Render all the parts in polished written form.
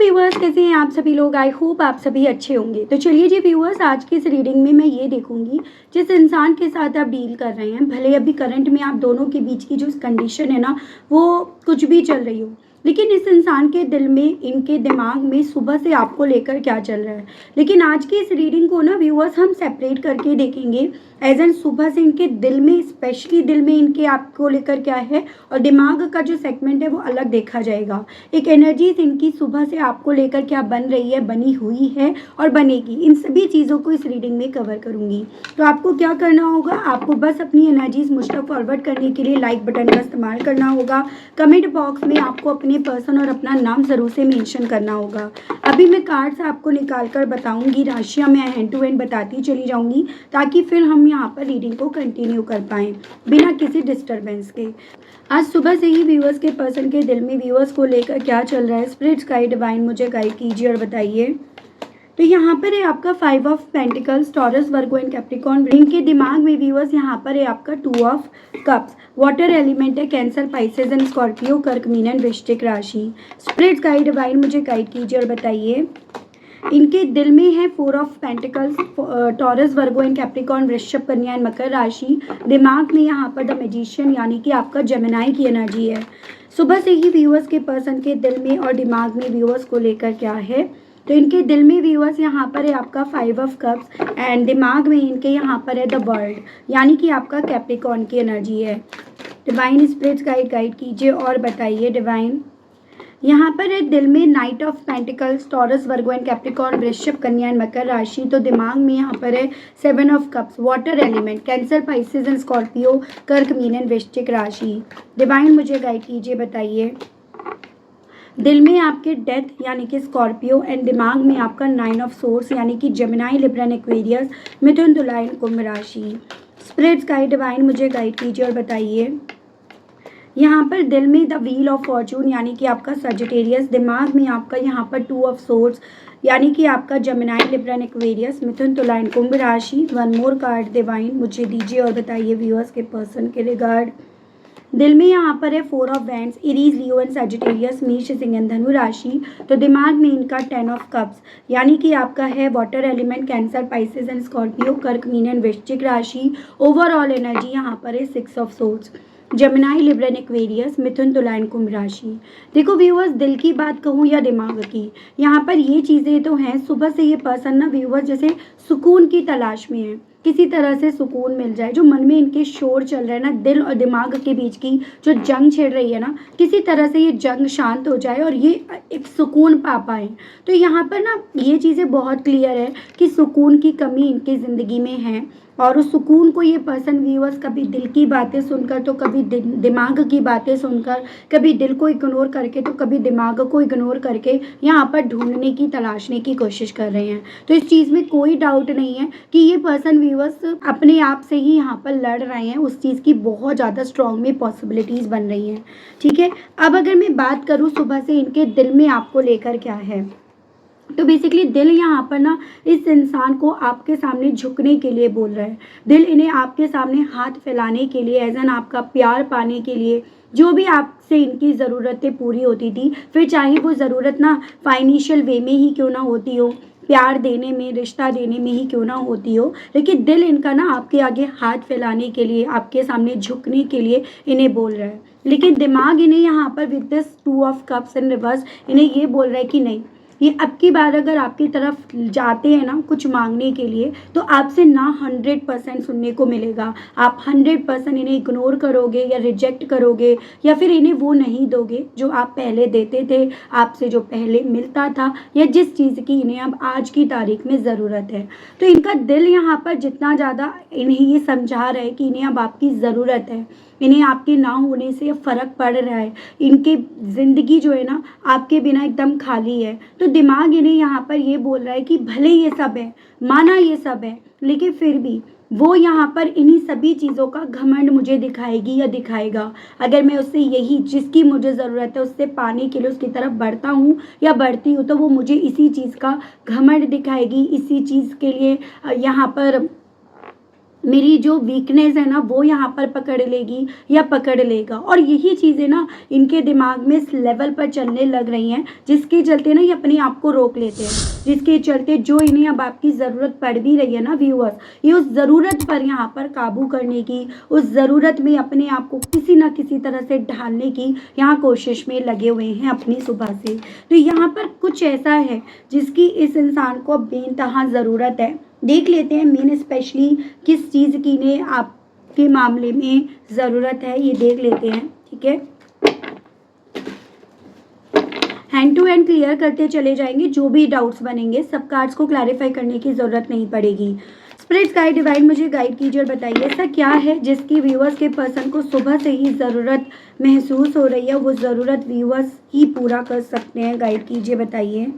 Viewers, कैसे हैं आप सभी लोग? आई होप आप सभी अच्छे होंगे। तो चलिए जी व्यूअर्स, आज की इस रीडिंग में मैं ये देखूंगी जिस इंसान के साथ आप डील कर रहे हैं, भले अभी करंट में आप दोनों के बीच की जो कंडीशन है ना, वो कुछ भी चल रही हो, लेकिन इस इंसान के दिल में, इनके दिमाग में सुबह से आपको लेकर क्या चल रहा है। लेकिन आज की इस रीडिंग को ना व्यूअर्स हम सेपरेट करके देखेंगे। एज एन सुबह से इनके दिल में, स्पेशली दिल में इनके आपको लेकर क्या है, और दिमाग का जो सेगमेंट है वो अलग देखा जाएगा। एक एनर्जीज इनकी सुबह से आपको लेकर क्या बन रही है, बनी हुई है और बनेगी, इन सभी चीज़ों को इस रीडिंग में कवर करूंगी। तो आपको क्या करना होगा, आपको बस अपनी एनर्जीज मुझ तक फॉरवर्ड करने के लिए लाइक बटन का इस्तेमाल करना होगा। कमेंट बॉक्स में आपको अपने पर्सन और अपना नाम ज़रूर से मेंशन करना होगा। अभी मैं कार्ड्स आपको निकाल कर बताऊंगी, राशियाँ मैं हैंड टू हैंड बताती चली जाऊंगी, ताकि फिर हम यहाँ पर रीडिंग को कंटिन्यू कर पाएँ बिना किसी डिस्टर्बेंस के। आज सुबह से ही व्यूअर्स के पर्सन के दिल में व्यूअर्स को लेकर क्या चल रहा है, स्पिरिट्स गाइड डिवाइन मुझे गाइड कीजिए और बताइए। तो यहाँ पर है आपका 5 of pentacles, taurus, Virgo and Capricorn. इनके दिमाग में व्यूअर्स यहाँ पर है आपका 2 ऑफ कप्स, वाटर एलिमेंट है कैंसर, पाइसेस एंड स्कॉर्पियो, कर्क, मीन एंड वृश्चिक राशि। स्पिरिट्स गाइड डिवाइन मुझे गाइड कीजिए और बताइए। इनके दिल में है 4 of pentacles, taurus, Virgo and Capricorn, वृषभ, कन्या एंड मकर राशि। दिमाग में यहाँ पर द मैजिशियन यानी कि आपका जेमिनाई की एनर्जी है। सुबह से ही व्यूअर्स के पर्सन के दिल में और दिमाग में व्यूअर्स को लेकर क्या है, तो इनके दिल में व्यूअर्स यहाँ पर है आपका 5 ऑफ कप्स एंड दिमाग में इनके यहाँ पर है द वर्ल्ड यानी कि आपका कैप्रिकॉर्न की एनर्जी है। डिवाइन स्पिरिट्स गाइड कीजिए और बताइए डिवाइन। यहाँ पर है दिल में night of pentacles, taurus, Virgo and Capricorn, वृषभ, कन्या एंड मकर राशि। तो दिमाग में यहाँ पर है 7 of cups, water element, Cancer, Pisces and Scorpio, कर्क, मीन एंड वृश्चिक राशि। डिवाइन मुझे गाइड कीजिए, बताइए। दिल में आपके डेथ यानी कि स्कॉर्पियो एंड दिमाग में आपका 9 ऑफ सोर्स यानी कि जेमिनाई, लिब्रा एंड एक्वेरियस, मिथुन, तुला एंड कुंभ राशि। स्पिरिट्स गाइड डिवाइन मुझे गाइड कीजिए और बताइए। यहाँ पर दिल में द व्हील ऑफ फॉर्चून यानी कि आपका सजिटेरियस, दिमाग में आपका यहाँ पर 2 ऑफ सोर्स यानी कि आपका जेमिनाई, लिब्रा एंड एक्वेरियस, मिथुन, तुला एंड कुंभ राशि। वन मोर कार्ड डिवाइन मुझे दीजिए और बताइए व्यूअर्स के पर्सन के रिगार्ड। दिल में यहाँ पर है 4 of wands, Aries, Leo and Sagittarius, मेष, सिंह एंड धनु राशि। तो दिमाग में इनका 10 ऑफ कप्स यानी कि आपका है water element, Cancer, Pisces and Scorpio, कर्क, मीन एंड वृश्चिक राशि। ओवरऑल एनर्जी यहाँ पर है 6 of swords, Gemini, Libra and Aquarius, मिथुन, तुला एंड कुंभ राशि। देखो व्यूअर्स, दिल की बात कहूँ या दिमाग की, यहाँ पर ये चीज़ें तो हैं। सुबह से ये पर्सन ना व्यूअर्स जैसे सुकून की तलाश में है, किसी तरह से सुकून मिल जाए। जो मन में इनके शोर चल रहा है ना, दिल और दिमाग के बीच की जो जंग छिड़ रही है ना, किसी तरह से ये जंग शांत हो जाए और ये एक सुकून पा पाए। तो यहाँ पर ना ये चीज़ें बहुत क्लियर है कि सुकून की कमी इनकी ज़िंदगी में है, और उस सुकून को ये पर्सन व्यूअर्स कभी दिल की बातें सुनकर, तो कभी दिमाग की बातें सुनकर, कभी दिल को इग्नोर करके, तो कभी दिमाग को इग्नोर करके यहाँ पर ढूंढने की, तलाशने की कोशिश कर रहे हैं। तो इस चीज़ में कोई डाउट नहीं है कि ये पर्सन व्यूअर्स अपने आप से ही यहाँ पर लड़ रहे हैं, उस चीज़ की बहुत ज़्यादा स्ट्रॉन्ग में पॉसिबिलिटीज़ बन रही हैं। ठीक है, अब अगर मैं बात करूँ सुबह से इनके दिल में आपको लेकर क्या है, तो बेसिकली दिल यहाँ पर ना इस इंसान को आपके सामने झुकने के लिए बोल रहा है। दिल इन्हें आपके सामने हाथ फैलाने के लिए, एज एन आपका प्यार पाने के लिए, जो भी आपसे इनकी ज़रूरतें पूरी होती थी, फिर चाहे वो ज़रूरत ना फाइनेंशियल वे में ही क्यों ना होती हो, प्यार देने में, रिश्ता देने में ही क्यों ना होती हो, लेकिन दिल इनका ना आपके आगे हाथ फैलाने के लिए, आपके सामने झुकने के लिए इन्हें बोल रहा है। लेकिन दिमाग इन्हें यहाँ पर with this 2 of cups in reverse इन्हें ये बोल रहा है कि नहीं, ये अब की बार अगर आपकी तरफ जाते हैं ना कुछ मांगने के लिए, तो आपसे ना 100% सुनने को मिलेगा। आप 100% इन्हें इग्नोर करोगे या रिजेक्ट करोगे, या फिर इन्हें वो नहीं दोगे जो आप पहले देते थे, आपसे जो पहले मिलता था, या जिस चीज़ की इन्हें अब आज की तारीख में ज़रूरत है। तो इनका दिल यहाँ पर जितना ज़्यादा इन्हें ये समझा रहा है कि इन्हें अब आपकी ज़रूरत है, इन्हें आपके ना होने से फ़र्क पड़ रहा है, इनकी ज़िंदगी जो है ना आपके बिना एकदम खाली है। तो दिमाग इन्हें यहाँ पर ये बोल रहा है कि भले ये सब है, माना ये सब है, लेकिन फिर भी वो यहाँ पर इन्हीं सभी चीज़ों का घमंड मुझे दिखाएगी या दिखाएगा। अगर मैं उससे यही जिसकी मुझे ज़रूरत है उससे पाने के लिए उसकी तरफ बढ़ता हूँ या बढ़ती हूँ, तो वो मुझे इसी चीज़ का घमंड दिखाएगी, इसी चीज़ के लिए यहाँ पर मेरी जो वीकनेस है ना वो यहाँ पर पकड़ लेगी या पकड़ लेगा। और यही चीज़ें ना इनके दिमाग में इस लेवल पर चलने लग रही हैं, जिसके चलते ना ये अपने आप को रोक लेते हैं, जिसके चलते जो इन्हें अब आपकी ज़रूरत पड़ भी रही है ना व्यूअर्स, ये उस ज़रूरत पर यहाँ पर काबू करने की, उस ज़रूरत में अपने आप को किसी ना किसी तरह से ढालने की यहाँ कोशिश में लगे हुए हैं अपनी सुबह से। तो यहाँ पर कुछ ऐसा है जिसकी इस इंसान को बेइंतहा ज़रूरत है। देख लेते हैं मेन स्पेशली किस चीज़ की ने आपके मामले में ज़रूरत है, ये देख लेते हैं। ठीक है, हैंड टू हैंड क्लियर करते चले जाएंगे, जो भी डाउट्स बनेंगे सब कार्ड्स को क्लैरिफाई करने की ज़रूरत नहीं पड़ेगी। स्पिरिट्स गाइड डिवाइन मुझे गाइड कीजिए और बताइए ऐसा क्या है जिसकी व्यूअर्स के पर्सन को सुबह से ही ज़रूरत महसूस हो रही है, वो ज़रूरत व्यूअर्स ही पूरा कर सकते हैं। गाइड कीजिए, बताइए।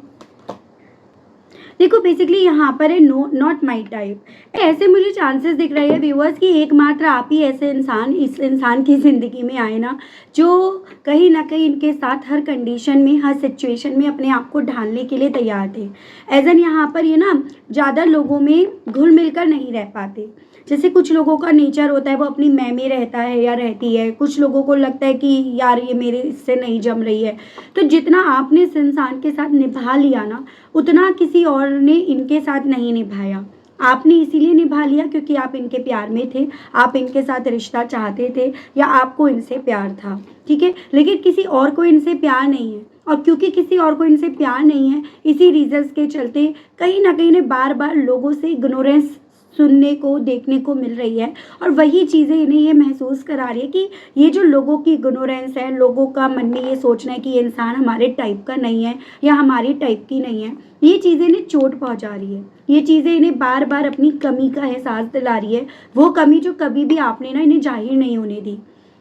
देखो बेसिकली यहाँ पर है नो नॉट माई टाइप। ऐसे मुझे चांसेस दिख रहे हैं व्यूअर्स कि एकमात्र आप ही ऐसे इंसान इस इंसान की ज़िंदगी में आए ना, जो कहीं ना कहीं इनके साथ हर कंडीशन में, हर सिचुएशन में अपने आप को ढालने के लिए तैयार थे। एज एन यहाँ पर ये ना ज़्यादा लोगों में घुल मिलकर नहीं रह पाते। जैसे कुछ लोगों का नेचर होता है वो अपनी मैं में रहता है या रहती है, कुछ लोगों को लगता है कि यार ये मेरे इससे नहीं जम रही है। तो जितना आपने इस इंसान के साथ निभा लिया ना, उतना किसी और ने इनके साथ नहीं निभाया। आपने इसीलिए निभा लिया क्योंकि आप इनके प्यार में थे, आप इनके साथ रिश्ता चाहते थे या आपको इनसे प्यार था। ठीक है, लेकिन किसी और को इनसे प्यार नहीं है, और क्योंकि किसी और को इनसे प्यार नहीं है, इसी रीजंस के चलते कहीं ना कहीं इन्हें बार बार लोगों से इग्नोरेंस सुनने को, देखने को मिल रही है। और वही चीज़ें इन्हें ये महसूस करा रही है कि ये जो लोगों की इग्नोरेंस है, लोगों का मन में ये सोचना है कि ये इंसान हमारे टाइप का नहीं है या हमारी टाइप की नहीं है, ये चीज़ें इन्हें चोट पहुंचा रही है। ये चीज़ें इन्हें बार बार अपनी कमी का एहसास दिला रही है, वो कमी जो कभी भी आपने ना इन्हें जाहिर नहीं होने दी।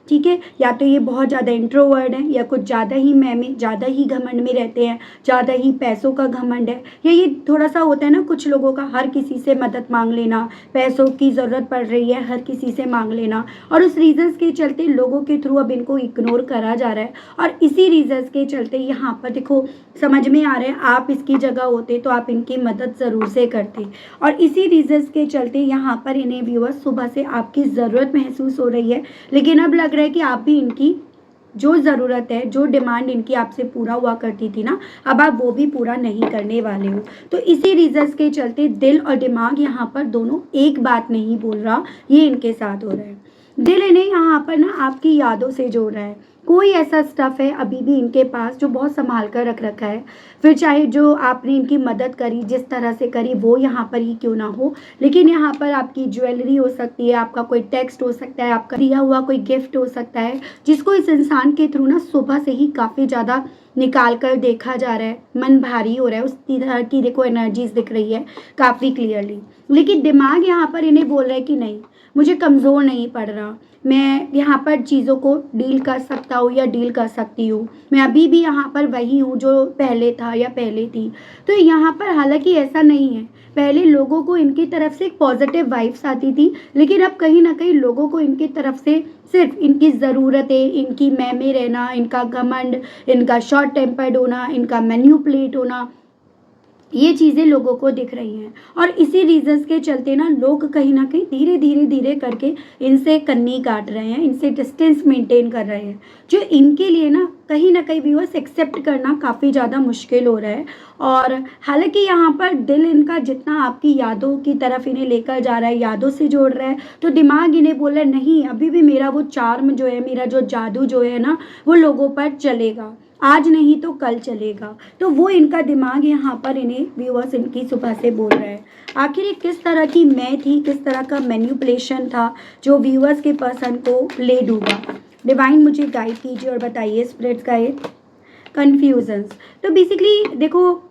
ठीक है, या तो ये बहुत ज़्यादा इंट्रोवर्ड हैं, या कुछ ज़्यादा ही मैं में, ज़्यादा ही घमंड में रहते हैं, ज़्यादा ही पैसों का घमंड है, या ये थोड़ा सा होता है ना कुछ लोगों का हर किसी से मदद मांग लेना, पैसों की ज़रूरत पड़ रही है हर किसी से मांग लेना, और उस रीजंस के चलते लोगों के थ्रू अब इनको इग्नोर करा जा रहा है। और इसी रीजंस के चलते यहाँ पर देखो समझ में आ रहा है, आप इसकी जगह होते तो आप इनकी मदद ज़रूर से करते। और इसी रीजंस के चलते यहाँ पर इन्हें व्यूअर्स सुबह से आपकी ज़रूरत महसूस हो रही है, लेकिन अब लग रहा है कि आप भी इनकी जो ज़रूरत है, जो डिमांड इनकी आपसे पूरा हुआ करती थी ना, अब आप वो भी पूरा नहीं करने वाले हो। तो इसी रीजंस के चलते दिल और दिमाग यहाँ पर दोनों एक बात नहीं बोल रहा, ये इनके साथ हो रहा है। दिल इन्हें यहाँ पर ना आपकी यादों से जोड़ रहा है। कोई ऐसा स्टफ़ है अभी भी इनके पास जो बहुत संभाल कर रख रखा है, फिर चाहे जो आपने इनकी मदद करी, जिस तरह से करी, वो यहाँ पर ही क्यों ना हो, लेकिन यहाँ पर आपकी ज्वेलरी हो सकती है, आपका कोई टेक्स्ट हो सकता है, आपका दिया हुआ कोई गिफ्ट हो सकता है, जिसको इस इंसान के थ्रू ना सुबह से ही काफ़ी ज़्यादा निकाल कर देखा जा रहा है। मन भारी हो रहा है, उस तरह की देखो एनर्जीज दिख रही है काफ़ी क्लियरली। लेकिन दिमाग यहाँ पर इन्हें बोल रहा है कि नहीं, मुझे कमज़ोर नहीं पड़ रहा, मैं यहाँ पर चीज़ों को डील कर सकता हूँ या डील कर सकती हूँ, मैं अभी भी यहाँ पर वही हूँ जो पहले था या पहले थी। तो यहाँ पर हालांकि ऐसा नहीं है, पहले लोगों को इनकी तरफ से एक पॉजिटिव वाइब्स आती थी, लेकिन अब कहीं ना कहीं लोगों को इनकी तरफ से सिर्फ इनकी ज़रूरतें, इनकी मैं में रहना, इनका घमंड, इनका शॉर्ट टेम्पर्ड होना, इनका मैन्युपुलेट होना, ये चीज़ें लोगों को दिख रही हैं। और इसी रीजंस के चलते ना लोग कहीं ना कहीं धीरे धीरे धीरे करके इनसे कन्नी काट रहे हैं, इनसे डिस्टेंस मेंटेन कर रहे हैं, जो इनके लिए ना कहीं व्यूअर्स एक्सेप्ट करना काफ़ी ज़्यादा मुश्किल हो रहा है। और हालांकि यहाँ पर दिल इनका जितना आपकी यादों की तरफ इन्हें लेकर जा रहा है, यादों से जोड़ रहा है, तो दिमाग इन्हें बोल रहा है नहीं, अभी भी मेरा वो चार्म जो है, मेरा जो जादू जो है ना, वो लोगों पर चलेगा, आज नहीं तो कल चलेगा। तो वो इनका दिमाग यहाँ पर इन्हें व्यूअर्स इनकी सुबह से बोल रहा है। आखिर ये किस तरह की मैं थी, किस तरह का मैन्युपुलेशन था जो व्यूअर्स के पर्सन को ले डूबा। डिवाइन मुझे गाइड कीजिए और बताइए स्पिरिट्स गाइड। कन्फ्यूजन्स, तो बेसिकली देखो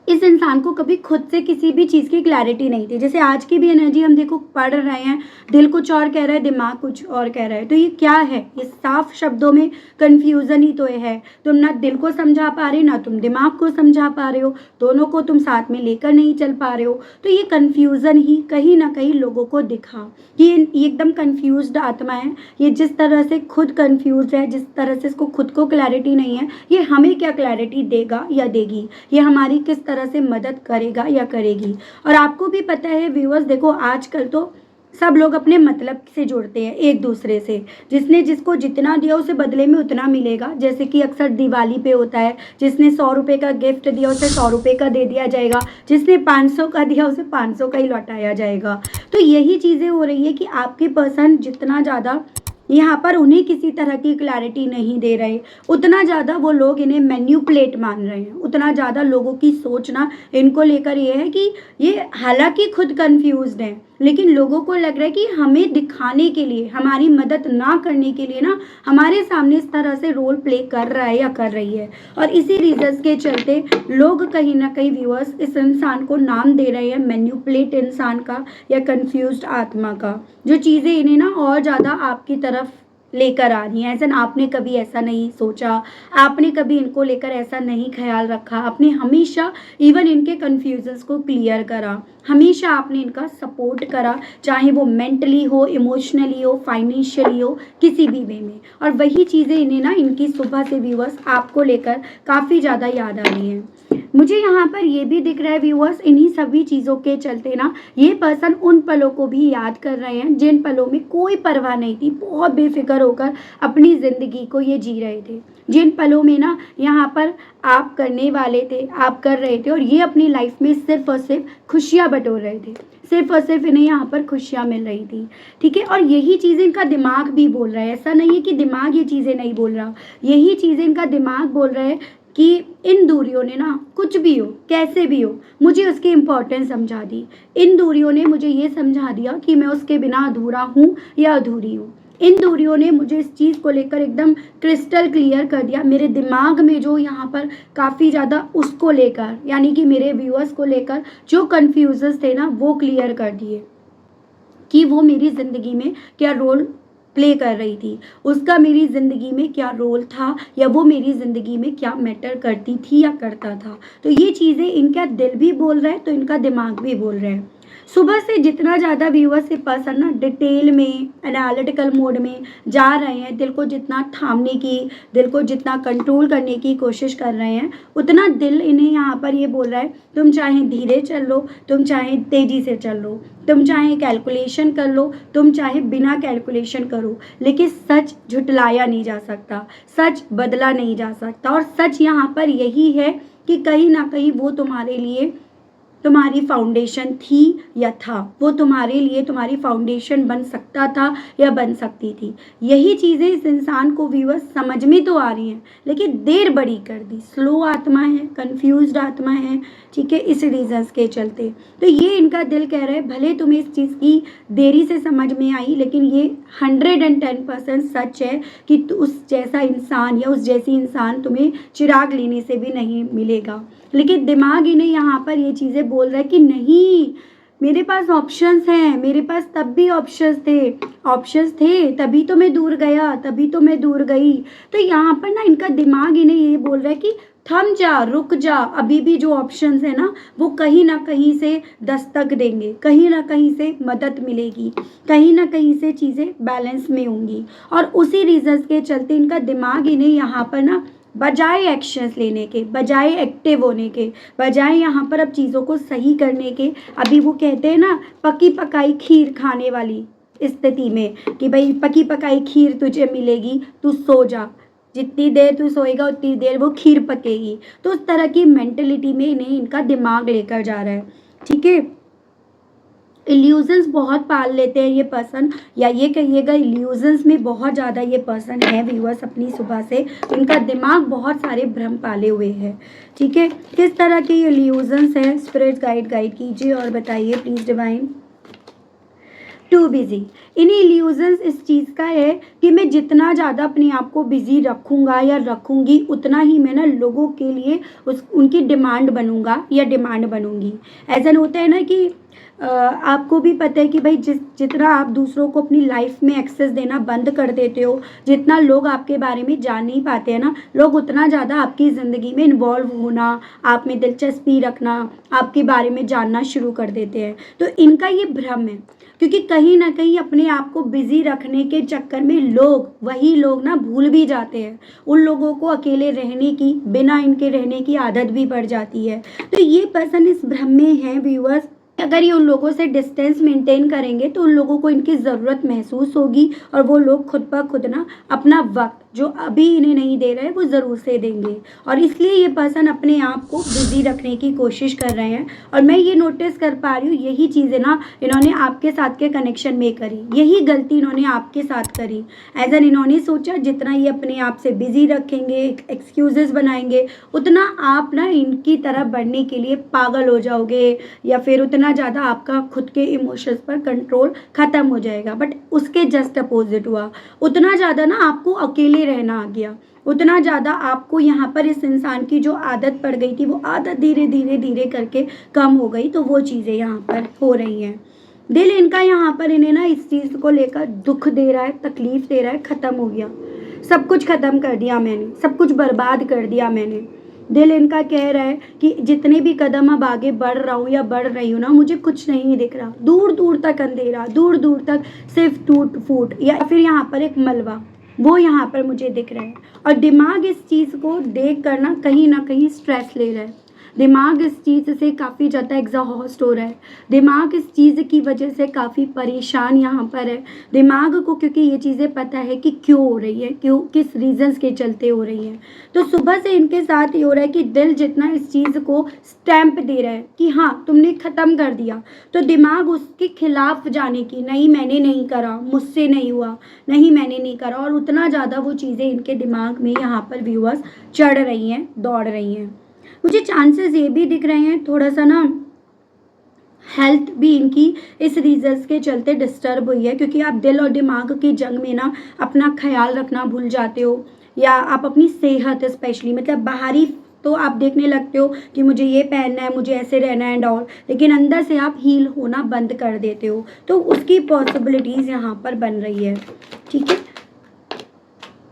इस इंसान को कभी खुद से किसी भी चीज़ की क्लैरिटी नहीं थी। जैसे आज की भी एनर्जी हम देखो पढ़ रहे हैं, दिल कुछ और कह रहा है, दिमाग कुछ और कह रहा है। तो ये क्या है, ये साफ शब्दों में कन्फ्यूज़न ही तो है। तुम ना दिल को समझा पा रहे, ना तुम दिमाग को समझा पा रहे हो, दोनों को तुम साथ में लेकर नहीं चल पा रहे हो। तो ये कन्फ्यूज़न ही कहीं ना कहीं लोगों को दिखा कि ये एकदम कन्फ्यूज्ड आत्मा है। ये जिस तरह से खुद कन्फ्यूज है, जिस तरह से इसको खुद को क्लैरिटी नहीं है, ये हमें क्या क्लैरिटी देगा या देगी, ये हमारी किस तरह तरह से मदद करेगा या करेगी। और आपको भी पता है व्यूअर्स, देखो आजकल तो सब लोग अपने मतलब से जुड़ते हैं एक दूसरे से। जिसने जिसको जितना दिया उसे बदले में उतना मिलेगा। जैसे कि अक्सर दिवाली पे होता है, जिसने 100 रुपये का गिफ्ट दिया उसे 100 रुपये का दे दिया जाएगा, जिसने 500 का दिया उसे 500 का ही लौटाया जाएगा। तो यही चीज़ें हो रही है कि आपके पर्सन जितना ज़्यादा यहाँ पर उन्हें किसी तरह की क्लैरिटी नहीं दे रहे, उतना ज़्यादा वो लोग इन्हें मैन्युपुलेट मान रहे हैं। उतना ज़्यादा लोगों की सोचना इनको लेकर ये है कि ये हालांकि खुद कंफ्यूज्ड हैं, लेकिन लोगों को लग रहा है कि हमें दिखाने के लिए, हमारी मदद ना करने के लिए ना हमारे सामने इस तरह से रोल प्ले कर रहा है या कर रही है। और इसी रीजंस के चलते लोग कहीं ना कहीं व्यूअर्स इस इंसान को नाम दे रहे हैं मैन्युपुलेट इंसान का या कंफ्यूज्ड आत्मा का, जो चीज़ें इन्हें ना और ज़्यादा आपकी तरफ लेकर आ रही हैं। ऐसा आपने कभी ऐसा नहीं सोचा, आपने कभी इनको लेकर ऐसा नहीं ख्याल रखा, आपने हमेशा इवन इनके कन्फ्यूजन्स को क्लियर करा, हमेशा आपने इनका सपोर्ट करा, चाहे वो मेंटली हो, इमोशनली हो, फाइनेंशियली हो, किसी भी वे में। और वही चीज़ें इन्हें ना इनकी सुबह से व्यूअर्स आपको लेकर काफ़ी ज़्यादा याद आ रही हैं। मुझे यहाँ पर ये भी दिख रहा है व्यूअर्स, इन्हीं सभी चीज़ों के चलते ना ये पर्सन उन पलों को भी याद कर रहे हैं जिन पलों में कोई परवाह नहीं थी, बहुत बेफिक्र होकर अपनी ज़िंदगी को ये जी रहे थे, जिन पलों में ना यहाँ पर आप करने वाले थे, आप कर रहे थे, और ये अपनी लाइफ में सिर्फ और सिर्फ खुशियाँ बटोर रहे थे, सिर्फ और सिर्फ इन्हें यहाँ पर खुशियाँ मिल रही थी। ठीक है, और यही चीज़ें इनका दिमाग भी बोल रहा है। ऐसा नहीं है कि दिमाग ये चीज़ें नहीं बोल रहा, यही चीज़ें इनका दिमाग बोल रहा है कि इन दूरियों ने ना कुछ भी हो, कैसे भी हो, मुझे उसकी इम्पोर्टेंस समझा दी। इन दूरियों ने मुझे ये समझा दिया कि मैं उसके बिना अधूरा हूँ या अधूरी हूँ। इन दूरियों ने मुझे इस चीज़ को लेकर एकदम क्रिस्टल क्लियर कर दिया। मेरे दिमाग में जो यहाँ पर काफ़ी ज़्यादा उसको लेकर, यानी कि मेरे व्यूअर्स को लेकर जो कन्फ्यूजन्स थे ना, वो क्लियर कर दिए कि वो मेरी ज़िंदगी में क्या रोल प्ले कर रही थी, उसका मेरी ज़िंदगी में क्या रोल था, या वो मेरी ज़िंदगी में क्या मैटर करती थी या करता था। तो ये चीज़ें इनका दिल भी बोल रहा है, तो इनका दिमाग भी बोल रहा है। सुबह से जितना ज़्यादा व्यूअर्स से पर्सन ना डिटेल में एनालिटिकल मोड में जा रहे हैं, दिल को जितना थामने की, दिल को जितना कंट्रोल करने की कोशिश कर रहे हैं, उतना दिल इन्हें यहाँ पर ये बोल रहा है तुम चाहे धीरे चल लो, तुम चाहे तेज़ी से चल लो, तुम चाहे कैलकुलेशन कर लो, तुम चाहे बिना कैलकुलेशन करो, लेकिन सच झुटलाया नहीं जा सकता, सच बदला नहीं जा सकता। और सच यहाँ पर यही है कि कहीं ना कहीं वो तुम्हारे लिए तुम्हारी फाउंडेशन थी या था, वो तुम्हारे लिए तुम्हारी फाउंडेशन बन सकता था या बन सकती थी। यही चीज़ें इस इंसान को व्यूअर्स समझ में तो आ रही हैं, लेकिन देर बड़ी कर दी। स्लो आत्मा है, कंफ्यूज्ड आत्मा है, ठीक है, इस रीजंस के चलते। तो ये इनका दिल कह रहा है भले तुम्हें इस चीज़ की देरी से समझ में आई, लेकिन ये 110% सच है कि उस जैसा इंसान या उस जैसी इंसान तुम्हें चिराग लेने से भी नहीं मिलेगा। लेकिन दिमाग इन्हें यहाँ पर ये चीज़ें बोल रहा है कि नहीं, मेरे पास ऑप्शंस हैं, मेरे पास तब भी ऑप्शंस थे तभी तो मैं दूर गया, तभी तो मैं दूर गई। तो यहाँ पर ना इनका दिमाग इन्हें ये बोल रहा है कि थम जा, रुक जा, अभी भी जो ऑप्शंस है ना वो कहीं ना कहीं से दस्तक देंगे, कहीं ना कहीं से मदद मिलेगी, कहीं ना कहीं से चीज़ें बैलेंस में होंगी। और उसी रीजंस के चलते इनका दिमाग इन्हें यहाँ पर ना बजाय एक्शंस लेने के, बजाय एक्टिव होने के, बजाय यहाँ पर अब चीज़ों को सही करने के, अभी वो कहते हैं ना पकी पकाई खीर खाने वाली स्थिति में कि भाई पकी पकाई खीर तुझे मिलेगी, तू सो जा, जितनी देर तू सोएगा उतनी देर वो खीर पकेगी। तो उस तरह की मेंटलिटी में इन्हें इनका दिमाग लेकर जा रहा है। ठीक है, इल्यूजन्स बहुत पाल लेते हैं ये पर्सन, या ये कहिएगा इल्यूजन्स में बहुत ज़्यादा ये पर्सन है व्यूअर्स अपनी सुबह से, इनका दिमाग बहुत सारे भ्रम पाले हुए हैं। ठीक है, किस तरह के ये इल्यूजन्स हैं, स्पिरिट गाइड कीजिए और बताइए प्लीज़ डिवाइन। टू बिजी, इन्हीं इल्यूजन्स इस चीज़ का है कि मैं जितना ज़्यादा अपने आप को बिजी रखूँगा या रखूँगी, उतना ही मैं ना लोगों के लिए उनकी डिमांड बनूँगा या डिमांड बनूँगी। ऐसा होता है ना कि आपको भी पता है कि भाई जितना आप दूसरों को अपनी लाइफ में एक्सेस देना बंद कर देते हो, जितना लोग आपके बारे में जान नहीं पाते हैं ना, लोग उतना ज़्यादा आपकी ज़िंदगी में इन्वॉल्व होना, आप में दिलचस्पी रखना, आपके बारे में जानना शुरू कर देते हैं। तो इनका ये भ्रम है, क्योंकि कहीं ना कहीं अपने आप को बिजी रखने के चक्कर में वही लोग ना भूल भी जाते हैं। उन लोगों को अकेले रहने की, बिना इनके रहने की आदत भी पड़ जाती है। तो ये पर्सन इस भ्रम में है व्यूअर्स। अगर ये उन लोगों से डिस्टेंस मेंटेन करेंगे तो उन लोगों को इनकी ज़रूरत महसूस होगी, और वो लोग खुद ब खुद ना अपना वक्त जो अभी इन्हें नहीं दे रहे वो ज़रूर से देंगे। और इसलिए ये पर्सन अपने आप को बिजी रखने की कोशिश कर रहे हैं। और मैं ये नोटिस कर पा रही हूँ, यही चीज़ें ना इन्होंने आपके साथ के कनेक्शन में करी, यही गलती इन्होंने आपके साथ करी। एज एन इन्होंने सोचा जितना ये अपने आप से बिजी रखेंगे, एक्सक्यूजेस बनाएंगे, उतना आप ना इनकी तरह बढ़ने के लिए पागल हो जाओगे, या फिर उतना ज़्यादा आपका खुद के इमोशंस पर कंट्रोल ख़त्म हो जाएगा। बट उसके जस्ट अपोजिट हुआ, उतना ज़्यादा ना आपको अकेले रहना आ गया, उतना ज़्यादा आपको यहाँ पर इस इंसान की जो आदत पड़ गई थी वो आदत धीरे धीरे धीरे करके कम हो गई। तो वो चीज़ें यहाँ पर हो रही हैं। दिल इनका यहाँ पर इन्हें ना इस चीज़ को लेकर दुख दे रहा है, तकलीफ़ दे रहा है। ख़त्म हो गया, सब कुछ ख़त्म कर दिया मैंने, सब कुछ बर्बाद कर दिया मैंने। दिल इनका कह रहा है कि जितने भी कदम अब आगे बढ़ रहा हूँ या बढ़ रही हूँ ना, मुझे कुछ नहीं दिख रहा, दूर दूर तक अंधेरा, दूर दूर तक सिर्फ टूट फूट, या फिर यहाँ पर एक मलबा, वो यहाँ पर मुझे दिख रहा है। और दिमाग इस चीज़ को देख कर ना कहीं स्ट्रेस ले रहा है। दिमाग इस चीज़ से काफ़ी ज़्यादा एग्जॉस्ट हो रहा है। दिमाग इस चीज़ की वजह से काफ़ी परेशान यहाँ पर है। दिमाग को क्योंकि ये चीज़ें पता है कि क्यों हो रही है, क्यों, किस रीजंस के चलते हो रही है। तो सुबह से इनके साथ ये हो रहा है कि दिल जितना इस चीज़ को स्टैंप दे रहा है कि हाँ तुमने ख़त्म कर दिया, तो दिमाग उसके खिलाफ जाने की, नहीं मैंने नहीं करा, मुझसे नहीं हुआ, नहीं मैंने नहीं करा, और उतना ज़्यादा वो चीज़ें इनके दिमाग में यहाँ पर व्यूअर्स चढ़ रही हैं, दौड़ रही हैं। मुझे चांसेस ये भी दिख रहे हैं थोड़ा सा ना हेल्थ भी इनकी इस रीजंस के चलते डिस्टर्ब हुई है, क्योंकि आप दिल और दिमाग की जंग में ना अपना ख्याल रखना भूल जाते हो, या आप अपनी सेहत स्पेशली, मतलब बाहरी तो आप देखने लगते हो कि मुझे ये पहनना है, मुझे ऐसे रहना है एंड ऑल, लेकिन अंदर से आप हील होना बंद कर देते हो। तो उसकी पॉसिबिलिटीज़ यहाँ पर बन रही है। ठीक है,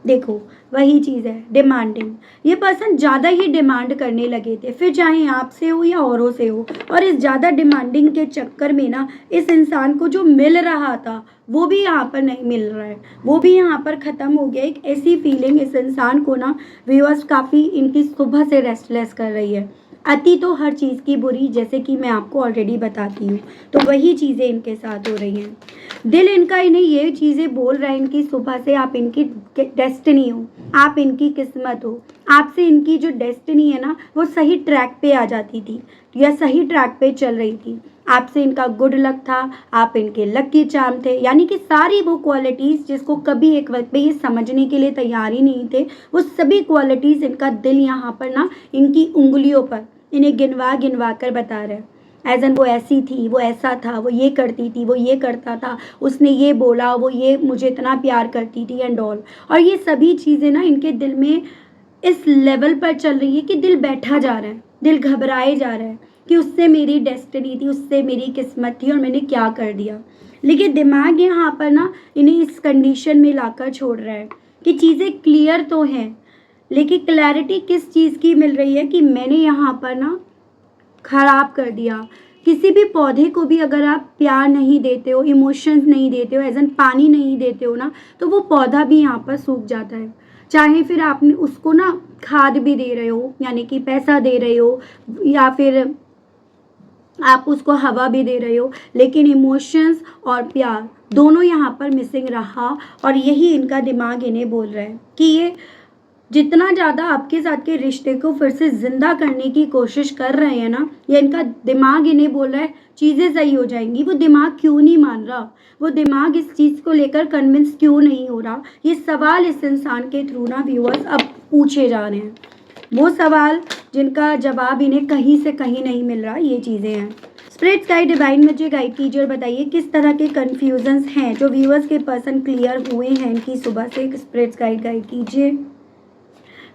देखो वही चीज़ है, डिमांडिंग। ये पर्सन ज़्यादा ही डिमांड करने लगे थे, फिर चाहे आपसे हो या औरों से हो। और इस ज़्यादा डिमांडिंग के चक्कर में ना इस इंसान को जो मिल रहा था वो भी यहाँ पर नहीं मिल रहा है, वो भी यहाँ पर ख़त्म हो गया। एक ऐसी फीलिंग इस इंसान को ना व्यूअर्स काफ़ी इनकी सुबह से रेस्टलेस कर रही है। अति तो हर चीज़ की बुरी, जैसे कि मैं आपको ऑलरेडी बताती हूँ। तो वही चीज़ें इनके साथ हो रही हैं। दिल इनका इन्हें ये चीज़ें बोल रहा है इनकी सुबह से, आप इनकी डेस्टिनी हो, आप इनकी किस्मत हो। आपसे इनकी जो डेस्टिनी है ना वो सही ट्रैक पे आ जाती थी, या सही ट्रैक पे चल रही थी। आपसे इनका गुड लक था, आप इनके लकी चार्म थे, यानी कि सारी वो क्वालिटीज़ जिसको कभी एक वक्त पे ये समझने के लिए तैयार ही नहीं थे, वो सभी क्वालिटीज़ इनका दिल यहाँ पर ना इनकी उंगलियों पर इन्हें गिनवा गिनवा कर बता रहे हैं। एज एन वो ऐसी थी, वो ऐसा था, वो ये करती थी, वो ये करता था, उसने ये बोला, वो ये मुझे इतना प्यार करती थी एंड ऑल। और ये सभी चीज़ें ना इनके दिल में इस लेवल पर चल रही है कि दिल बैठा जा रहा है, दिल घबराए जा रहा है कि उससे मेरी डेस्टिनी थी, उससे मेरी किस्मत थी, और मैंने क्या कर दिया। लेकिन दिमाग यहाँ पर ना इन्हें इस कंडीशन में लाकर छोड़ रहा है कि चीज़ें क्लियर तो हैं, लेकिन क्लैरिटी किस चीज़ की मिल रही है कि मैंने यहाँ पर ना ख़राब कर दिया। किसी भी पौधे को भी अगर आप प्यार नहीं देते हो, इमोशंस नहीं देते हो, एज एन पानी नहीं देते हो ना, तो वो पौधा भी यहाँ पर सूख जाता है। चाहे फिर आपने उसको ना खाद भी दे रहे हो, यानी कि पैसा दे रहे हो, या फिर आप उसको हवा भी दे रहे हो, लेकिन इमोशंस और प्यार दोनों यहाँ पर मिसिंग रहा। और यही इनका दिमाग इन्हें बोल रहा है कि ये जितना ज़्यादा आपके साथ के रिश्ते को फिर से ज़िंदा करने की कोशिश कर रहे हैं ना, ये इनका दिमाग इन्हें बोल रहा है चीज़ें सही हो जाएंगी। वो दिमाग क्यों नहीं मान रहा, वो दिमाग इस चीज़ को लेकर कन्विंस क्यों नहीं हो रहा, ये सवाल इस इंसान के थ्रू ना व्यूअर्स अब पूछे जा रहे हैं। वो सवाल जिनका जवाब इन्हें कहीं से कहीं नहीं मिल रहा, ये चीज़ें हैं। स्पिरिट्स गाइड, डिवाइन मुझे गाइड कीजिए और बताइए किस तरह के कन्फ्यूजन्स हैं जो व्यूअर्स के पर्सन क्लियर हुए हैं इनकी सुबह से। स्पिरिट्स गाइड कीजिए।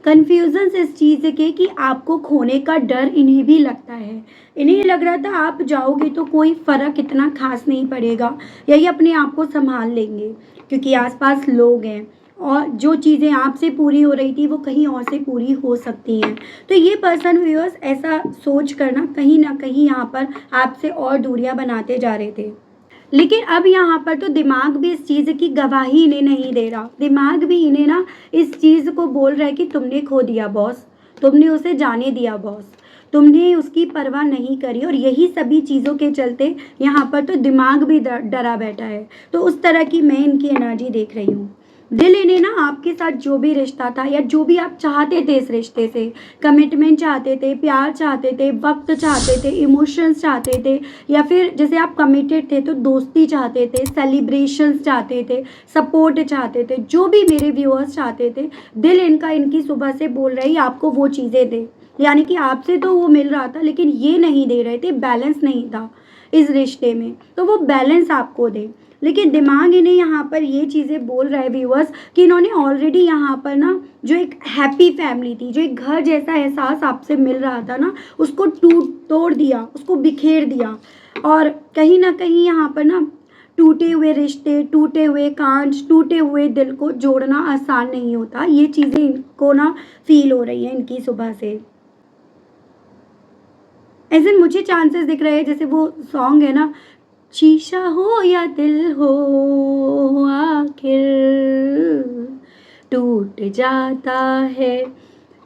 कन्फ्यूजन इस चीज़ के कि आपको खोने का डर इन्हें भी लगता है। इन्हें ये लग रहा था आप जाओगे तो कोई फ़र्क इतना खास नहीं पड़ेगा, या ये अपने आप को संभाल लेंगे क्योंकि आसपास लोग हैं और जो चीज़ें आपसे पूरी हो रही थी वो कहीं और से पूरी हो सकती हैं। तो ये पर्सन व्यूअर्स ऐसा सोच कर ना कहीं यहाँ पर आपसे और दूरियां बनाते जा रहे थे। लेकिन अब यहाँ पर तो दिमाग भी इस चीज़ की गवाही इन्हें नहीं दे रहा। दिमाग भी इन्हें ना इस चीज़ को बोल रहा है कि तुमने खो दिया बॉस, तुमने उसे जाने दिया बॉस, तुमने उसकी परवाह नहीं करी। और यही सभी चीज़ों के चलते यहाँ पर तो दिमाग भी डरा बैठा है। तो उस तरह की मैं इनकी एनर्जी देख रही हूँ। दिल इन्हें ना आपके साथ जो भी रिश्ता था या जो भी आप चाहते थे इस रिश्ते से, कमिटमेंट चाहते थे, प्यार चाहते थे, वक्त चाहते थे, इमोशंस चाहते थे, या फिर जैसे आप कमिटेड थे तो दोस्ती चाहते थे, सेलिब्रेशंस चाहते थे, सपोर्ट चाहते थे, जो भी मेरे व्यूअर्स चाहते थे, दिल इनका इनकी सुबह से बोल रही आपको वो चीज़ें दे। यानी कि आपसे तो वो मिल रहा था लेकिन ये नहीं दे रहे थे, बैलेंस नहीं था इस रिश्ते में, तो वो बैलेंस आपको दे। लेकिन दिमाग इन्हें यहाँ पर ये चीज़ें बोल रहा है व्यूअर्स कि इन्होंने ऑलरेडी यहाँ पर ना जो एक हैप्पी फैमिली थी, जो एक घर जैसा एहसास आपसे मिल रहा था ना, उसको तोड़ दिया, उसको बिखेर दिया। और कहीं ना कहीं यहाँ पर ना टूटे हुए रिश्ते, टूटे हुए कांच, टूटे हुए दिल को जोड़ना आसान नहीं होता। ये चीज़ें इनको ना फील हो रही हैं इनकी सुबह से। ऐसे मुझे चांसेस दिख रहे हैं जैसे वो सॉन्ग है ना, शीशा हो या दिल हो आखिर टूट जाता है,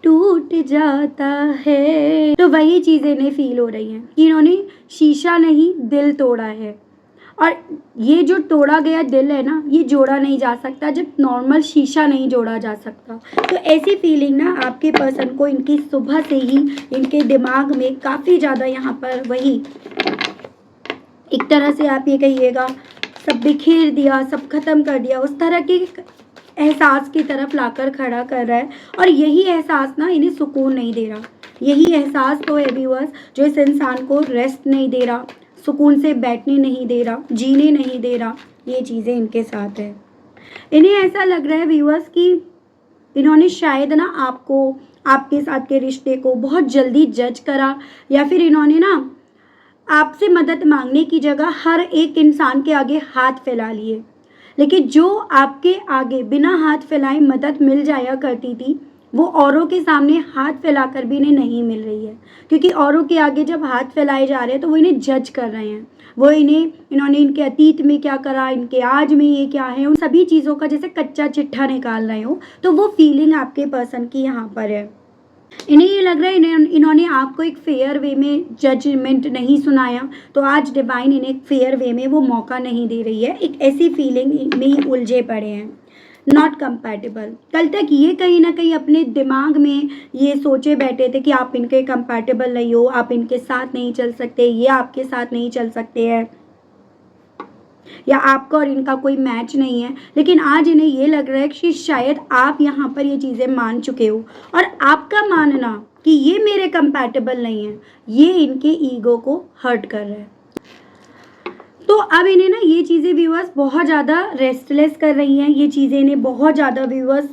टूट जाता है। तो वही चीज़ें इन्हें फील हो रही हैं कि इन्होंने शीशा नहीं दिल तोड़ा है। और ये जो तोड़ा गया दिल है ना, ये जोड़ा नहीं जा सकता जब नॉर्मल शीशा नहीं जोड़ा जा सकता। तो ऐसी फीलिंग ना आपके पर्सन को इनकी सुबह से ही इनके दिमाग में काफ़ी ज़्यादा यहाँ पर वही एक तरह से आप ये कहिएगा सब बिखेर दिया, सब खत्म कर दिया, उस तरह के एहसास की तरफ लाकर खड़ा कर रहा है। और यही एहसास ना इन्हें सुकून नहीं दे रहा। यही एहसास तो है व्यूअर्स जो इस इंसान को रेस्ट नहीं दे रहा, सुकून से बैठने नहीं दे रहा, जीने नहीं दे रहा। ये चीज़ें इनके साथ है। इन्हें ऐसा लग रहा है व्यूअर्स कि इन्होंने शायद ना आपको, आपके साथ के रिश्ते को बहुत जल्दी जज करा, या फिर इन्होंने ना आपसे मदद मांगने की जगह हर एक इंसान के आगे हाथ फैला लिए। लेकिन जो आपके आगे बिना हाथ फैलाए मदद मिल जाया करती थी, वो औरों के सामने हाथ फैलाकर भी इन्हें नहीं मिल रही है। क्योंकि औरों के आगे जब हाथ फैलाए जा रहे हैं तो वो इन्हें जज कर रहे हैं। वो इन्होंने इनके अतीत में क्या करा, इनके आज में ये क्या है, उन सभी चीज़ों का जैसे कच्चा चिट्ठा निकाल रहे हो। तो वो फीलिंग आपके पर्सन की यहाँ पर है। इन्हें ये लग रहा है इन्होंने आपको एक फेयर वे में जजमेंट नहीं सुनाया, तो आज डिवाइन इन्हें एक फेयर वे में वो मौका नहीं दे रही है। एक ऐसी फीलिंग में उलझे पड़े हैं, नॉट कंपैटिबल। कल तक ये कहीं ना कहीं अपने दिमाग में ये सोचे बैठे थे कि आप इनके कंपैटिबल नहीं हो, आप इनके साथ नहीं चल सकते, ये आपके साथ नहीं चल सकते हैं, या आपका और इनका कोई मैच नहीं है। लेकिन आज इन्हें ये लग रहा है कि शायद आप यहाँ पर ये चीज़ें मान चुके हो, और आपका मानना कि ये मेरे कंपैटिबल नहीं है, ये इनके ईगो को हर्ट कर रहा है। तो अब इन्हें ना ये चीज़ें व्यूअर्स बहुत ज़्यादा रेस्टलेस कर रही हैं। ये चीज़ें इन्हें बहुत ज़्यादा व्यूअर्स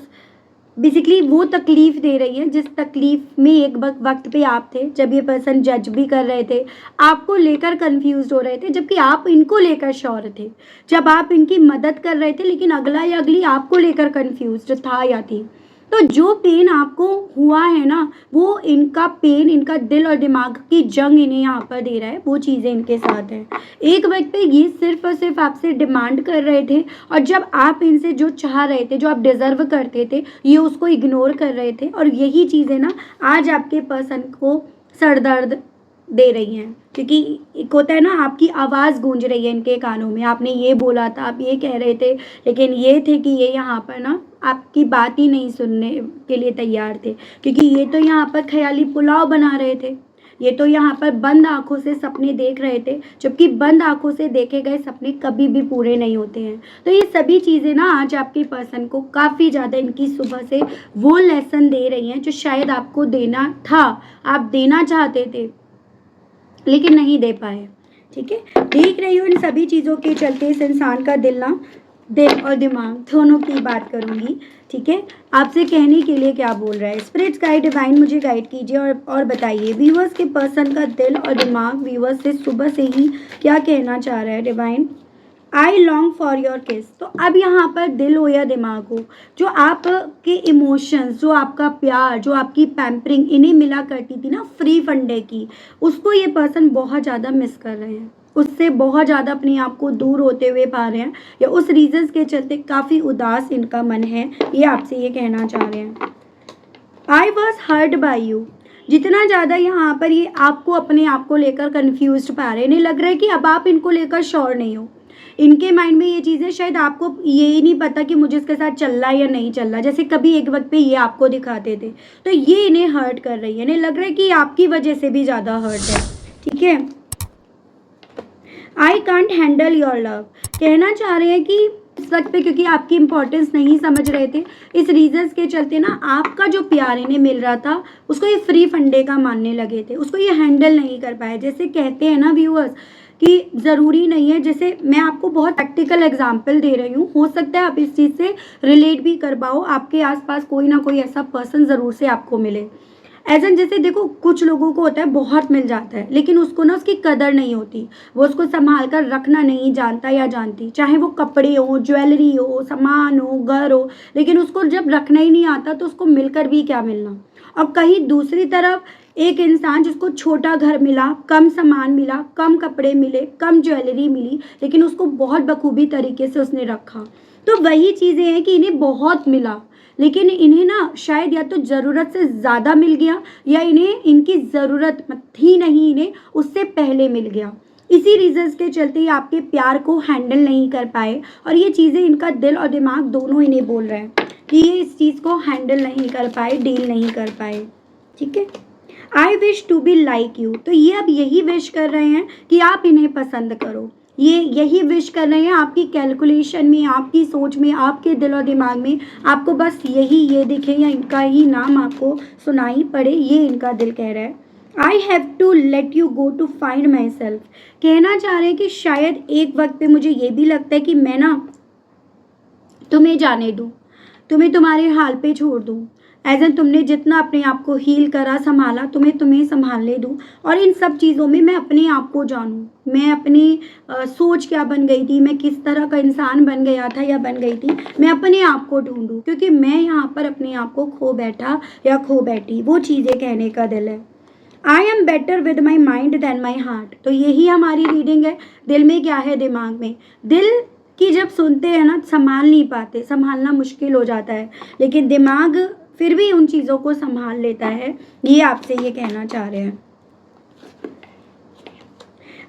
बेसिकली वो तकलीफ़ दे रही है जिस तकलीफ़ में एक वक्त पे आप थे, जब ये पर्सन जज भी कर रहे थे, आपको लेकर कंफ्यूज हो रहे थे, जबकि आप इनको लेकर श्योर थे। जब आप इनकी मदद कर रहे थे लेकिन अगला या अगली आपको लेकर कंफ्यूज था या थी। तो जो पेन आपको हुआ है ना, वो इनका पेन, इनका दिल और दिमाग की जंग इन्हें यहाँ पर दे रहा है। वो चीज़ें इनके साथ है। एक वक्त पे ये सिर्फ और सिर्फ आपसे डिमांड कर रहे थे, और जब आप इनसे जो चाह रहे थे, जो आप डिज़र्व करते थे, ये उसको इग्नोर कर रहे थे। और यही चीज़ें ना आज आपके पर्सन को सरदर्द दे रही हैं, क्योंकि एक होता है ना आपकी आवाज़ गूंज रही है इनके कानों में। आपने ये बोला था, आप ये कह रहे थे, लेकिन ये थे कि ये यहाँ पर ना आपकी बात ही नहीं सुनने के लिए तैयार थे, क्योंकि ये तो यहाँ पर ख्याली पुलाव बना रहे थे। ये तो यहाँ पर बंद आंखों से सपने देख रहे थे, जबकि बंद आंखों से देखे गए सपने कभी भी पूरे नहीं होते हैं। तो ये सभी चीज़ें ना आज आपके पर्सन को काफ़ी ज़्यादा इनकी सुबह से वो लेसन दे रही हैं जो शायद आपको देना था, आप देना चाहते थे लेकिन नहीं दे पाए। ठीक है, देख रही हूँ इन सभी चीज़ों के चलते इस इंसान का दिल ना दिल और दिमाग दोनों की बात करूँगी, ठीक है। आपसे कहने के लिए क्या बोल रहा है स्पिरिट्स गाइड, डिवाइन मुझे गाइड कीजिए और बताइए व्यूअर्स के पर्सन का दिल और दिमाग व्यूअर्स से सुबह से ही क्या कहना चाह रहा है divine. I long for your किस। तो अब यहाँ पर दिल हो या दिमाग हो, जो आपके इमोशंस, जो आपका प्यार, जो आपकी पैम्परिंग इन्हें मिला करती थी ना फ्री फंडे की, उसको ये पर्सन बहुत ज़्यादा मिस कर रहे हैं, उससे बहुत ज़्यादा अपने आप को दूर होते हुए पा रहे हैं, या उस रीजंस के चलते काफ़ी उदास इनका मन है, ये आपसे ये कहना चाह रहे हैं। I was hurt by you. जितना ज़्यादा यहाँ पर ये आपको अपने आप को लेकर कन्फ्यूज पा रहे हैं, इन्हें लग रहा है कि अब आप इनको लेकर श्योर नहीं हो। इनके माइंड में ये चीज़ें शायद आपको ये ही नहीं पता कि मुझे इसके साथ चल रहा है या नहीं चल रहा, जैसे कभी एक वक्त पे ये आपको दिखाते थे, तो ये इन्हें हर्ट कर रही है, इन्हें लग रहा है कि आपकी वजह से भी ज़्यादा हर्ट है, ठीक है। I can't handle your love. कहना चाह रहे हैं कि इस वक्त पे क्योंकि आपकी इंपॉर्टेंस नहीं समझ रहे थे, इस रीजंस के चलते ना आपका जो प्यार इन्हें मिल रहा था उसको ये फ्री फंडे का मानने लगे थे, उसको ये हैंडल नहीं कर पाए। जैसे कहते हैं ना व्यूअर्स कि ज़रूरी नहीं है, जैसे मैं आपको बहुत प्रैक्टिकल एग्जांपल दे रही हूँ, हो सकता है आप इस चीज़ से रिलेट भी कर पाओ, आपके आसपास कोई ना कोई ऐसा पर्सन ज़रूर से आपको मिले। एज जैसे देखो कुछ लोगों को होता है बहुत मिल जाता है, लेकिन उसको ना उसकी कदर नहीं होती, वो उसको संभाल कर रखना नहीं जानता या जानती, चाहे वो कपड़े हो, ज्वेलरी हो, सामान हो, घर हो, लेकिन उसको जब रखना ही नहीं आता तो उसको मिलकर भी क्या मिलना। और कहीं दूसरी तरफ एक इंसान जिसको छोटा घर मिला, कम सामान मिला, कम कपड़े मिले, कम ज्वेलरी मिली, लेकिन उसको बहुत बखूबी तरीके से उसने रखा। तो वही चीज़ें हैं कि इन्हें बहुत मिला, लेकिन इन्हें ना शायद या तो ज़रूरत से ज़्यादा मिल गया, या इन्हें इनकी ज़रूरत थी नहीं, इन्हें उससे पहले मिल गया। इसी रीजंस के चलते ये आपके प्यार को हैंडल नहीं कर पाए, और ये चीज़ें इनका दिल और दिमाग दोनों इन्हें बोल रहे हैं कि ये इस चीज़ को हैंडल नहीं कर पाए, डील नहीं कर पाए, ठीक है। I wish to be like you. तो ये अब यही विश कर रहे हैं कि आप इन्हें पसंद करो, ये यही विश कर रहे हैं, आपकी कैलकुलेशन में, आपकी सोच में, आपके दिल और दिमाग में आपको बस यही ये दिखे या इनका ही नाम आपको सुनाई पड़े, ये इनका दिल कह रहा है। I have to let you go to find myself. कहना चाह रहे हैं कि शायद एक वक्त पे मुझे ये भी लगता है कि मैं ना तुम्हें जाने दूँ, तुम्हें तुम्हारे हाल पे छोड़ दूँ, एज एन तुमने जितना अपने आप को हील करा, संभाला, तुम्हें संभालने दूँ, और इन सब चीज़ों में मैं अपने आप को जानूँ, मैं अपनी सोच क्या बन गई थी, मैं किस तरह का इंसान बन गया था या बन गई थी, मैं अपने आप को ढूंढूँ, क्योंकि मैं यहाँ पर अपने आप को खो बैठा या खो बैठी, वो चीज़ें कहने का दिल है। I am better with my mind than my heart. तो यही हमारी रीडिंग है, दिल में क्या है, दिमाग में। दिल की जब सुनते हैं ना संभाल नहीं पाते, संभालना मुश्किल हो जाता है, लेकिन दिमाग फिर भी उन चीज़ों को संभाल लेता है, ये आपसे ये कहना चाह रहे हैं।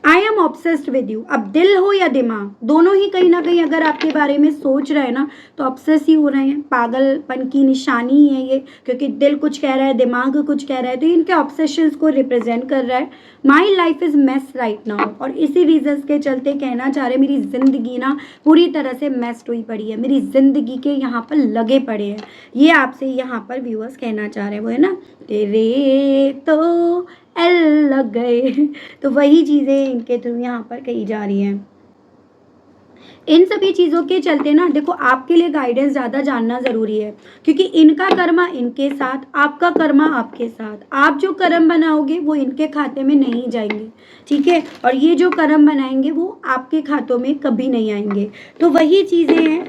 I am obsessed with you. अब दिल हो या दिमाग, दोनों ही कहीं ना कहीं अगर आपके बारे में सोच रहे हैं ना तो ऑब्सेस ही हो रहे हैं। पागलपन की निशानी ही है ये, क्योंकि दिल कुछ कह रहा है, दिमाग कुछ कह रहा है, तो इनके ऑब्सेशंस को रिप्रेजेंट कर रहा है। My life is mess right now. और इसी रीजंस के चलते कहना चाह रहे हैं मेरी ज़िंदगी ना पूरी तरह से मेस्ड हुई पड़ी है, मेरी ज़िंदगी के यहाँ पर लगे पड़े हैं, ये आपसे यहाँ पर व्यूअर्स कहना चाह रहे हैं। वो है ना तेरे तो एल लग गए, तो वही चीज़ें इनके थ्रू यहाँ पर कही जा रही हैं। इन सभी चीज़ों के चलते ना देखो आपके लिए गाइडेंस ज़्यादा जानना ज़रूरी है, क्योंकि इनका कर्मा इनके साथ, आपका कर्मा आपके साथ। आप जो कर्म बनाओगे वो इनके खाते में नहीं जाएंगे, ठीक है, और ये जो कर्म बनाएंगे वो आपके खातों में कभी नहीं आएंगे। तो वही चीज़ें हैं,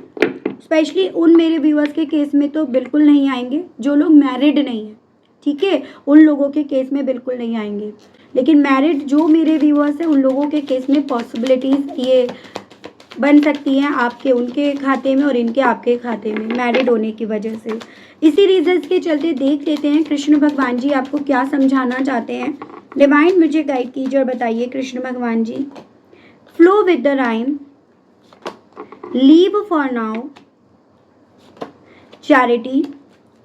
स्पेशली उन मेरे व्यूअर्स के केस में तो बिल्कुल नहीं आएंगे जो लोग मैरिड नहीं हैं, ठीक है, उन लोगों के केस में बिल्कुल नहीं आएंगे। लेकिन मैरिड जो मेरे व्यूअर्स हैं उन लोगों के केस में पॉसिबिलिटीज़ ये बन सकती हैं आपके उनके खाते में और इनके आपके खाते में, मैरिड होने की वजह से। इसी रीजंस के चलते देख लेते हैं कृष्ण भगवान जी आपको क्या समझाना चाहते हैं। डिवाइन मुझे गाइड कीजिए और बताइए कृष्ण भगवान ji. Flow with the rhyme, leave for now, charity,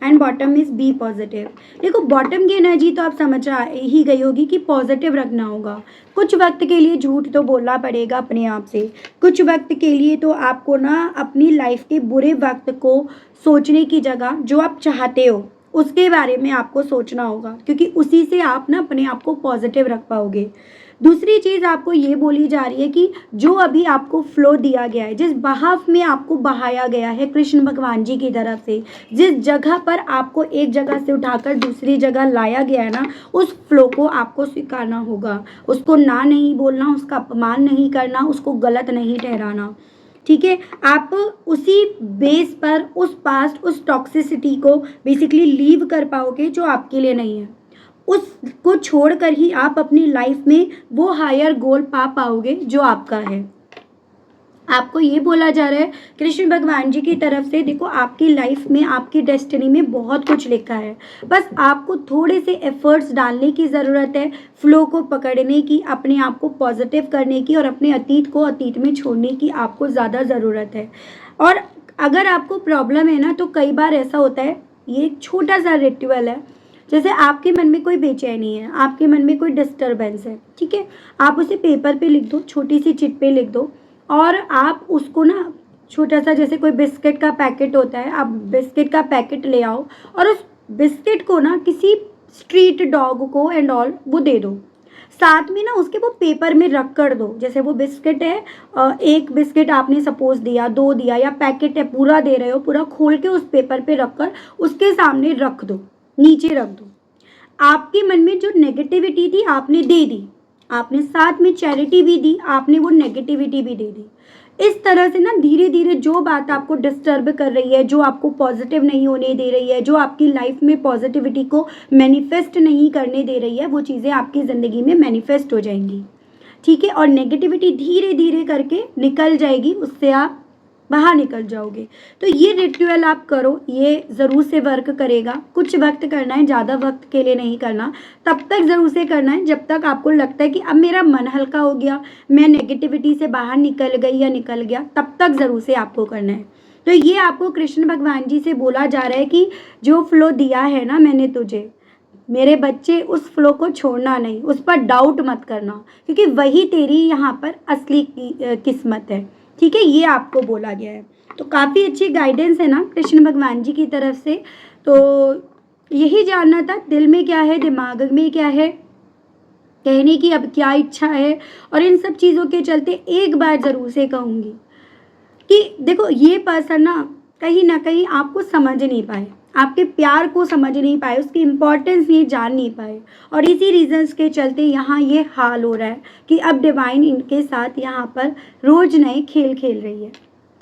and bottom is be positive. देखो बॉटम की एनर्जी तो आप समझ ही गई होगी कि पॉजिटिव रखना होगा। कुछ वक्त के लिए झूठ तो बोलना पड़ेगा अपने आप से, कुछ वक्त के लिए तो आपको ना अपनी लाइफ के बुरे वक्त को सोचने की जगह जो आप चाहते हो उसके बारे में आपको सोचना होगा, क्योंकि उसी से आप ना अपने आप को पॉजिटिव रख पाओगे। दूसरी चीज़ आपको ये बोली जा रही है कि जो अभी आपको फ्लो दिया गया है, जिस बहाव में आपको बहाया गया है कृष्ण भगवान जी की तरफ से, जिस जगह पर आपको एक जगह से उठाकर दूसरी जगह लाया गया है ना, उस फ्लो को आपको स्वीकारना होगा। उसको ना नहीं बोलना, उसका अपमान नहीं करना, उसको गलत नहीं ठहराना। ठीक है, आप उसी बेस पर उस पास्ट, उस टॉक्सिसिटी को बेसिकली लीव कर पाओगे जो आपके लिए नहीं है। उसको छोड़कर ही आप अपनी लाइफ में वो हायर गोल पा पाओगे जो आपका है। आपको ये बोला जा रहा है कृष्ण भगवान जी की तरफ से, देखो आपकी लाइफ में, आपकी डेस्टिनी में बहुत कुछ लिखा है, बस आपको थोड़े से एफर्ट्स डालने की ज़रूरत है, फ्लो को पकड़ने की, अपने आप को पॉजिटिव करने की, और अपने अतीत को अतीत में छोड़ने की आपको ज़्यादा ज़रूरत है। और अगर आपको प्रॉब्लम है ना, तो कई बार ऐसा होता है, ये एक छोटा सा रिचुअल है, जैसे आपके मन में कोई बेचैनी है, आपके मन में कोई डिस्टर्बेंस है, ठीक है, आप उसे पेपर पे लिख दो, छोटी सी चिट पे लिख दो, और आप उसको ना छोटा सा, जैसे कोई बिस्किट का पैकेट होता है, आप बिस्किट का पैकेट ले आओ और उस बिस्किट को ना किसी स्ट्रीट डॉग को एंड ऑल वो दे दो, साथ में ना उसके वो पेपर में रख कर दो। जैसे वो बिस्किट है, एक बिस्किट आपने सपोज दिया, 2 दिया, या पैकेट है पूरा दे रहे हो, पूरा खोल के उस पेपर पे रख कर उसके सामने रख दो, नीचे रख दो। आपके मन में जो नेगेटिविटी थी आपने दे दी, आपने साथ में चैरिटी भी दी, आपने वो नेगेटिविटी भी दे दी। इस तरह से ना धीरे धीरे जो बात आपको डिस्टर्ब कर रही है, जो आपको पॉजिटिव नहीं होने दे रही है, जो आपकी लाइफ में पॉजिटिविटी को मैनिफेस्ट नहीं करने दे रही है, वो चीज़ें आपकी ज़िंदगी में मैनिफेस्ट हो जाएंगी। ठीक है, और नेगेटिविटी धीरे धीरे करके निकल जाएगी, उससे आप बाहर निकल जाओगे। तो ये रिचुअल आप करो, ये ज़रूर से वर्क करेगा। कुछ वक्त करना है, ज़्यादा वक्त के लिए नहीं करना, तब तक ज़रूर से करना है जब तक आपको लगता है कि अब मेरा मन हल्का हो गया, मैं नेगेटिविटी से बाहर निकल गई या निकल गया, तब तक ज़रूर से आपको करना है। तो ये आपको कृष्ण भगवान जी से बोला जा रहा है कि जो फ्लो दिया है ना मैंने तुझे, मेरे बच्चे, उस फ्लो को छोड़ना नहीं, उस पर डाउट मत करना, क्योंकि वही तेरी यहाँ पर असली किस्मत है। ठीक है, ये आपको बोला गया है। तो काफ़ी अच्छी गाइडेंस है ना कृष्ण भगवान जी की तरफ से। तो यही जानना था, दिल में क्या है, दिमाग में क्या है, कहने की अब क्या इच्छा है। और इन सब चीज़ों के चलते एक बार ज़रूर से कहूँगी कि देखो, ये पर्सन ना कहीं आपको समझ नहीं पाए, आपके प्यार को समझ नहीं पाए, उसकी इम्पोर्टेंस ये जान नहीं पाए, और इसी रीजंस के चलते यहाँ ये हाल हो रहा है कि अब डिवाइन इनके साथ यहाँ पर रोज़ नए खेल खेल रही है।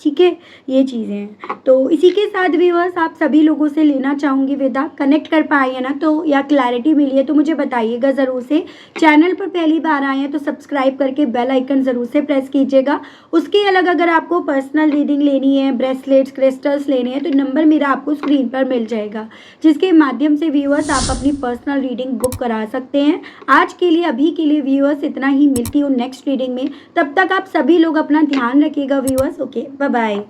ठीक है, ये चीज़ें हैं। तो इसी के साथ व्यूअर्स, आप सभी लोगों से लेना चाहूँगी विदा। कनेक्ट कर पाए हैं ना, तो या क्लैरिटी मिली है तो मुझे बताइएगा ज़रूर से। चैनल पर पहली बार आए हैं तो सब्सक्राइब करके बेल आइकन ज़रूर से प्रेस कीजिएगा। उसके अलग अगर आपको पर्सनल रीडिंग लेनी है, ब्रेसलेट्स, क्रिस्टल्स लेने हैं, तो नंबर मेरा आपको स्क्रीन पर मिल जाएगा, जिसके माध्यम से व्यूअर्स आप अपनी पर्सनल रीडिंग बुक करा सकते हैं। आज के लिए, अभी के लिए व्यूअर्स इतना ही। मिलती हूँ नेक्स्ट रीडिंग में, तब तक आप सभी लोग अपना ध्यान रखिएगा व्यूअर्स। Okay, bye bye.